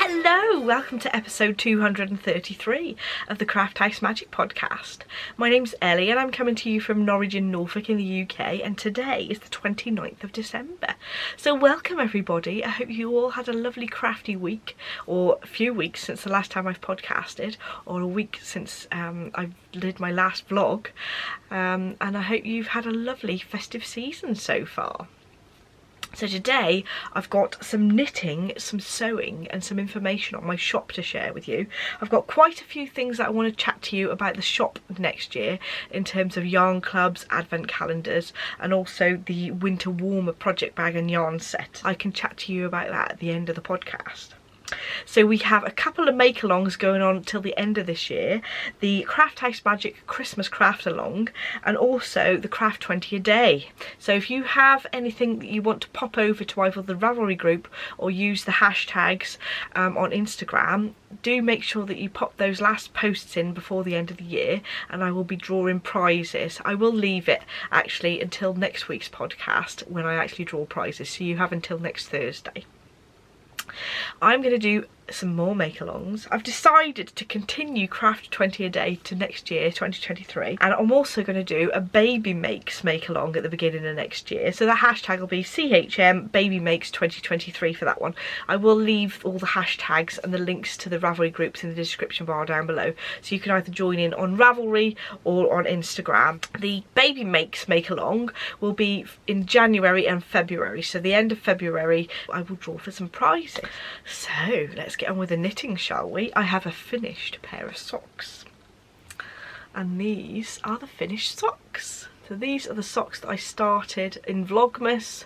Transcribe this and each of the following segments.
Hello, welcome to episode 233 of the Craft House Magic podcast. My name's Ellie and I'm coming to you from Norwich in Norfolk in the UK, and today is the 29th of December. So welcome everybody. I hope you all had a lovely crafty week, or a few weeks since the last time I've podcasted, or a week since I did my last vlog, and I hope you've had a lovely festive season so far. So today I've got some knitting, some sewing and some information on my shop to share with you. I've got quite a few things that I want to chat to you about the shop next year in terms of yarn clubs, advent calendars and also the winter warmer project bag and yarn set. I can chat to you about that at the end of the podcast. So we have a couple of Makalongs going on till the end of this year, the Craft House Magic Christmas Craftalong and also the Craft 20 a day. So if you have anything that you want to pop over to either the Ravelry group or use the hashtags on Instagram, do make sure that you pop those last posts in before the end of the year and I will be drawing prizes. I will leave it actually until next week's podcast when I actually draw prizes, so you have until next Thursday. I'm going to do some more Makalongs. I've decided to continue Craft 20 a day to next year, 2023, and I'm also going to do a Baby Makes Makalong at the beginning of next year. So the hashtag will be CHM Baby Makes 2023 for that one. I will leave all the hashtags and the links to the Ravelry groups in the description bar down below, so you can either join in on Ravelry or on Instagram. The Baby Makes Makalong will be in January and February, so the end of February I will draw for some prizes. So let's get on with the knitting, shall we? I have a finished pair of socks and these are the finished socks. So these are the socks that I started in Vlogmas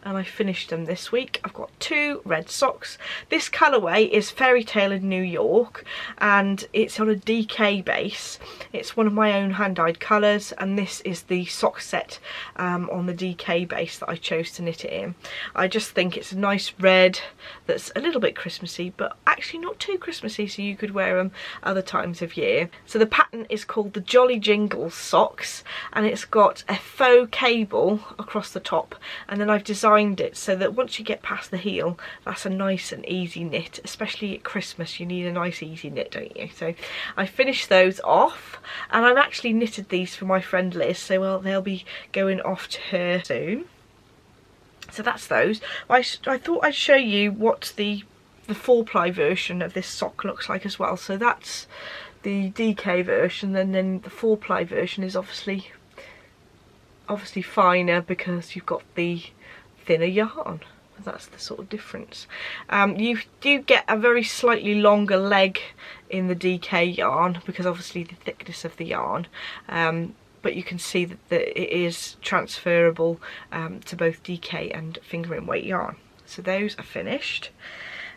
and I finished them this week. I've got two red socks. This colourway is Fariytale in New York and it's on a DK base. It's one of my own hand-dyed colours and this is the sock set on the DK base that I chose to knit it in. I just think it's a nice red that's a little bit Christmassy but actually not too Christmassy, so you could wear them other times of year. So the pattern is called the Jolly Jingles socks and it's got a faux cable across the top, and then I've designed it so that once you get past the heel, that's a nice and easy knit. Especially at Christmas you need a nice easy knit, don't you? So I finished those off and I've actually knitted these for my friend Liz, so well, they'll be going off to her soon. So that's those. I thought I'd show you what the 4-ply version of this sock looks like as well. So that's the DK version, and then the 4-ply version is obviously finer because you've got the thinner yarn. That's the sort of difference. You do get a very slightly longer leg in the DK yarn because obviously the thickness of the yarn, but you can see that it is transferable to both DK and fingering weight yarn. So those are finished.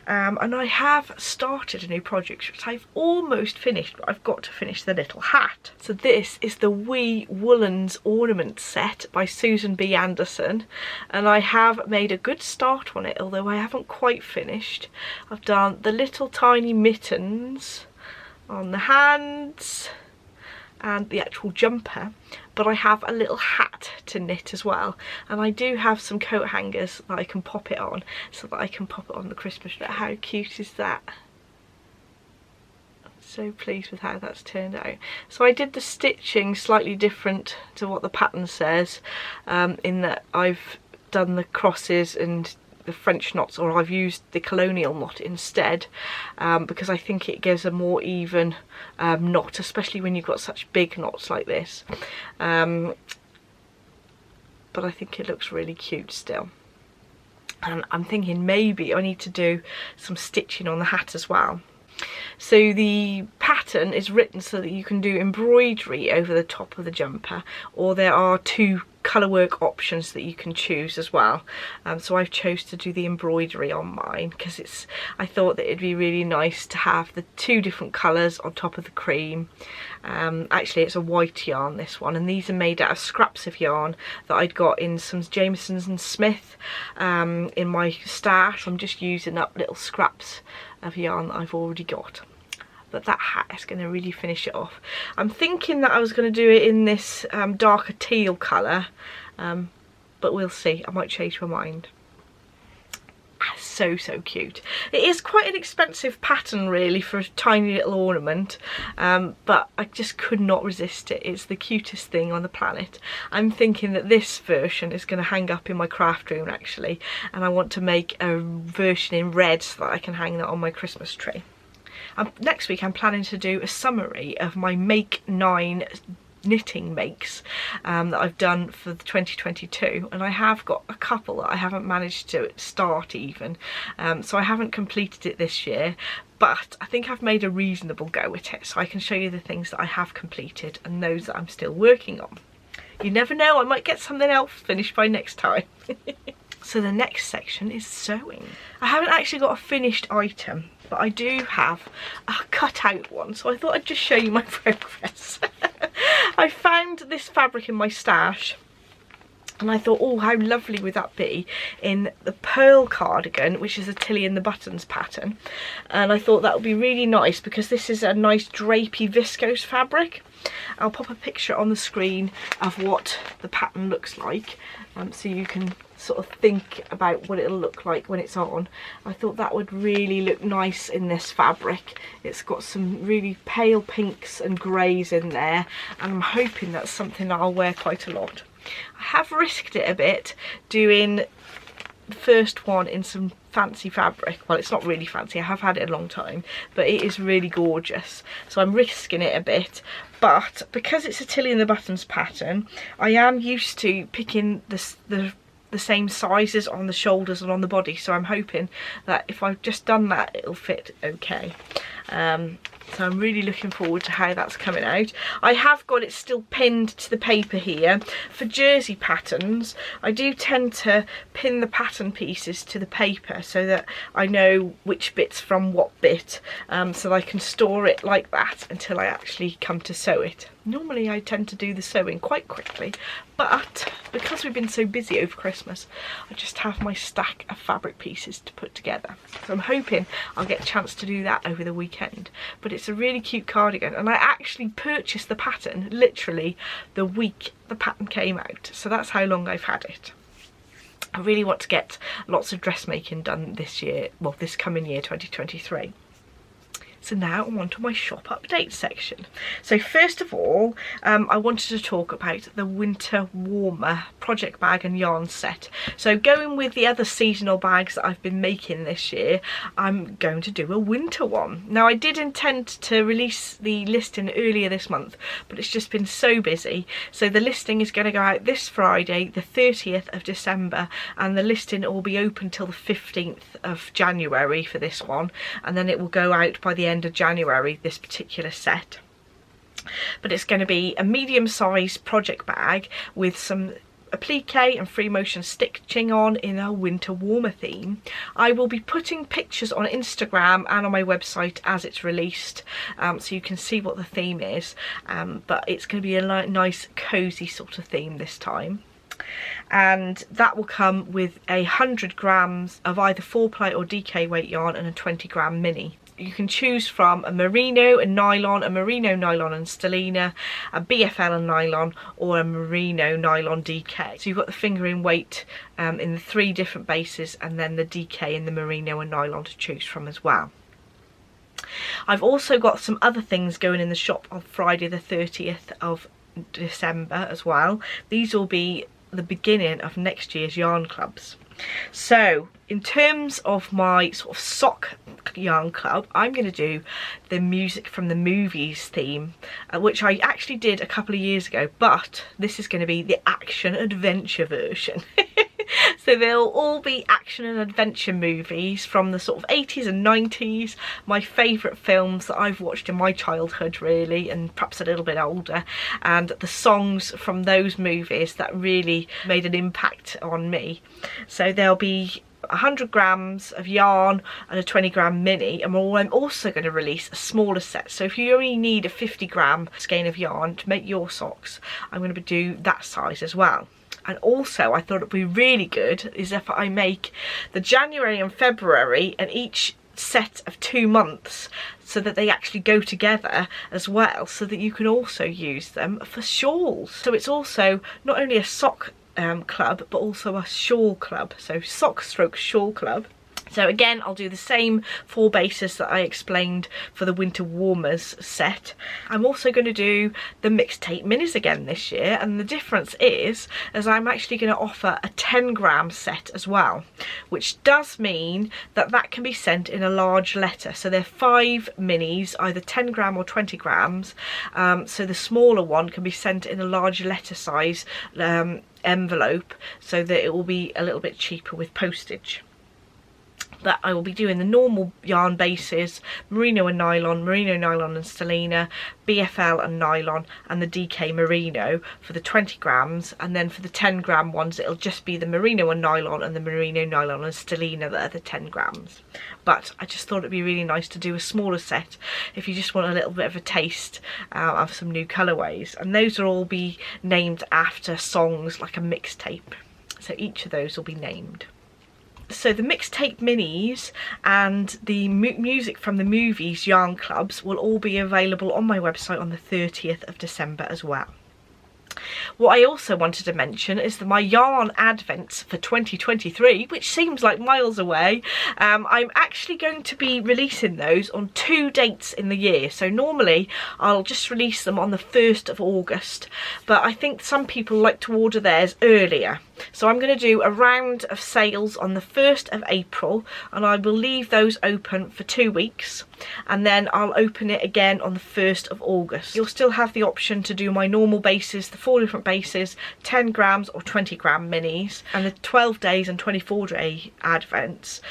And I have started a new project which I've almost finished, but I've got to finish the little hat. So this is the Wee Woolens ornament set by Susan B. Anderson, and I have made a good start on it, although I haven't quite finished. I've done the little tiny mittens on the hands and the actual jumper, but I have a little hat to knit as well, and I do have some coat hangers that I can pop it on, so that I can pop it on the Christmas tree. How cute is that? I'm so pleased with how that's turned out. So I did the stitching slightly different to what the pattern says, in that I've done the crosses and the French knots, or I've used the colonial knot instead, because I think it gives a more even knot, especially when you've got such big knots like this. But I think it looks really cute still. And I'm thinking maybe I need to do some stitching on the hat as well. So the pattern is written so that you can do embroidery over the top of the jumper, or there are two colourwork options that you can choose as well. So I've chose to do the embroidery on mine because I thought that it'd be really nice to have the two different colours on top of the cream. Actually it's a white yarn, this one, and these are made out of scraps of yarn that I'd got in some Jamesons and Smith in my stash. I'm just using up little scraps of yarn that I've already got. But that hat is going to really finish it off. I'm thinking that I was going to do it in this darker teal colour, but we'll see. I might change my mind. so cute. It is quite an expensive pattern really for a tiny little ornament, but I just could not resist it. It's the cutest thing on the planet. I'm thinking that this version is going to hang up in my craft room actually, and I want to make a version in red so that I can hang that on my Christmas tree. Next week I'm planning to do a summary of my Make 9 knitting makes that I've done for the 2022, and I have got a couple that I haven't managed to start even, so I haven't completed it this year, but I think I've made a reasonable go at it, so I can show you the things that I have completed and those that I'm still working on. You never know, I might get something else finished by next time. So the next section is sewing. I haven't actually got a finished item, but I do have a cut out one, so I thought I'd just show you my progress. I found this fabric in my stash and I thought, oh, how lovely would that be in the pearl cardigan, which is a Tilly and the Buttons pattern, and I thought that would be really nice because this is a nice drapey viscose fabric. I'll pop a picture on the screen of what the pattern looks like, so you can sort of think about what it'll look like when it's on. I thought that would really look nice in this fabric. It's got some really pale pinks and greys in there, and I'm hoping that's something that I'll wear quite a lot. I have risked it a bit doing the first one in some fancy fabric. Well, it's not really fancy, I have had it a long time, but it is really gorgeous, so I'm risking it a bit. But because it's a Tilly and the Buttons pattern, I am used to picking the same sizes on the shoulders and on the body, so I'm hoping that if I've just done that it'll fit okay. So I'm really looking forward to how that's coming out. I have got it still pinned to the paper here. For jersey patterns, I do tend to pin the pattern pieces to the paper so that I know which bit's from what bit, so I can store it like that until I actually come to sew it. Normally I tend to do the sewing quite quickly, but because we've been so busy over Christmas, I just have my stack of fabric pieces to put together. So I'm hoping I'll get a chance to do that over the weekend. But it's a really cute cardigan, and I actually purchased the pattern literally the week the pattern came out, so that's how long I've had it. I really want to get lots of dressmaking done this year, well, this coming year, 2023. So now I'm on to my shop update section. So first of all, I wanted to talk about the winter warmer project bag and yarn set. So going with the other seasonal bags that I've been making this year, I'm going to do a winter one. Now I did intend to release the listing earlier this month, but it's just been so busy. So the listing is going to go out this Friday, the 30th of December, and the listing will be open till the 15th of January for this one, and then it will go out by the end of January, this particular set. But it's going to be a medium-sized project bag with some applique and free motion stitching on in a winter warmer theme. I will be putting pictures on Instagram and on my website as it's released, so you can see what the theme is, but it's going to be a nice cozy sort of theme this time. And that will come with 100 grams of either 4-ply or DK weight yarn and a 20-gram mini. You can choose from a merino and nylon, a merino nylon and stellina, a BFL and nylon, or a merino nylon DK. So you've got the fingering weight in the 3 different bases, and then the DK in the merino and nylon to choose from as well. I've also got some other things going in the shop on Friday the 30th of December as well. These will be the beginning of next year's yarn clubs. So in terms of my sort of sock yarn club, I'm going to do the music from the movies theme, which I actually did a couple of years ago, but this is going to be the action adventure version. So they'll all be action and adventure movies from the sort of 80s and 90s, my favourite films that I've watched in my childhood really, and perhaps a little bit older, and the songs from those movies that really made an impact on me. So there'll be 100 grams of yarn and a 20-gram mini, and I'm also going to release a smaller set. So if you only need a 50-gram skein of yarn to make your socks, I'm going to do that size as well. And also I thought it'd be really good is if I make the January and February and each set of 2 months, so that they actually go together as well, so that you can also use them for shawls. So it's also not only a sock club, but also a shawl club, so sock stroke shawl club. So again, I'll do the same 4 bases that I explained for the Winter Warmers set. I'm also going to do the mixtape minis again this year, and the difference is I'm actually going to offer a 10-gram set as well, which does mean that that can be sent in a large letter. So they're 5 minis, either 10 gram or 20 grams. So the smaller one can be sent in a large letter size envelope, so that it will be a little bit cheaper with postage. That I will be doing the normal yarn bases, merino and nylon and stellina, BFL and nylon, and the DK merino for the 20 grams, and then for the 10 gram ones it'll just be the merino and nylon and stellina that are the 10 grams. But I just thought it'd be really nice to do a smaller set if you just want a little bit of a taste of some new colourways, and those will all be named after songs, like a mixtape, so each of those will be named. So the mixtape minis and the music from the movies yarn clubs will all be available on my website on the 30th of December as well. What I also wanted to mention is that my yarn advents for 2023, which seems like miles away, I'm actually going to be releasing those on 2 dates in the year. So normally I'll just release them on the 1st of August, but I think some people like to order theirs earlier. So I'm going to do a round of sales on the 1st of April, and I will leave those open for 2 weeks, and then I'll open it again on the 1st of August. You'll still have the option to do my normal bases, the 4 different bases, 10 grams or 20 gram minis, and the 12 days and 24-day advents,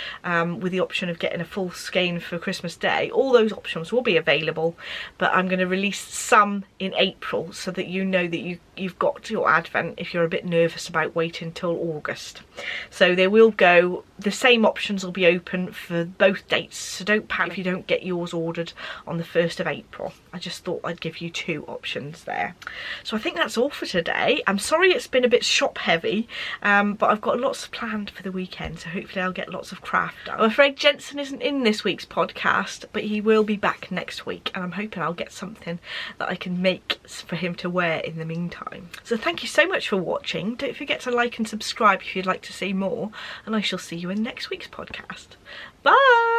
with the option of getting a full skein for Christmas Day. All those options will be available, but I'm going to release some in April so that you know that you've got your advent if you're a bit nervous about waiting until August. So they will go, the same options will be open for both dates, so don't panic if you don't get yours ordered on the 1st of April. I just thought I'd give you 2 options there. So I think that's all for today. I'm sorry it's been a bit shop heavy, but I've got lots planned for the weekend, so hopefully I'll get lots of craft done. I'm afraid Jensen isn't in this week's podcast, but he will be back next week, and I'm hoping I'll get something that I can make for him to wear in the meantime. So thank you so much for watching. Don't forget to like and subscribe if you'd like to see more, and I shall see you in next week's podcast. Bye!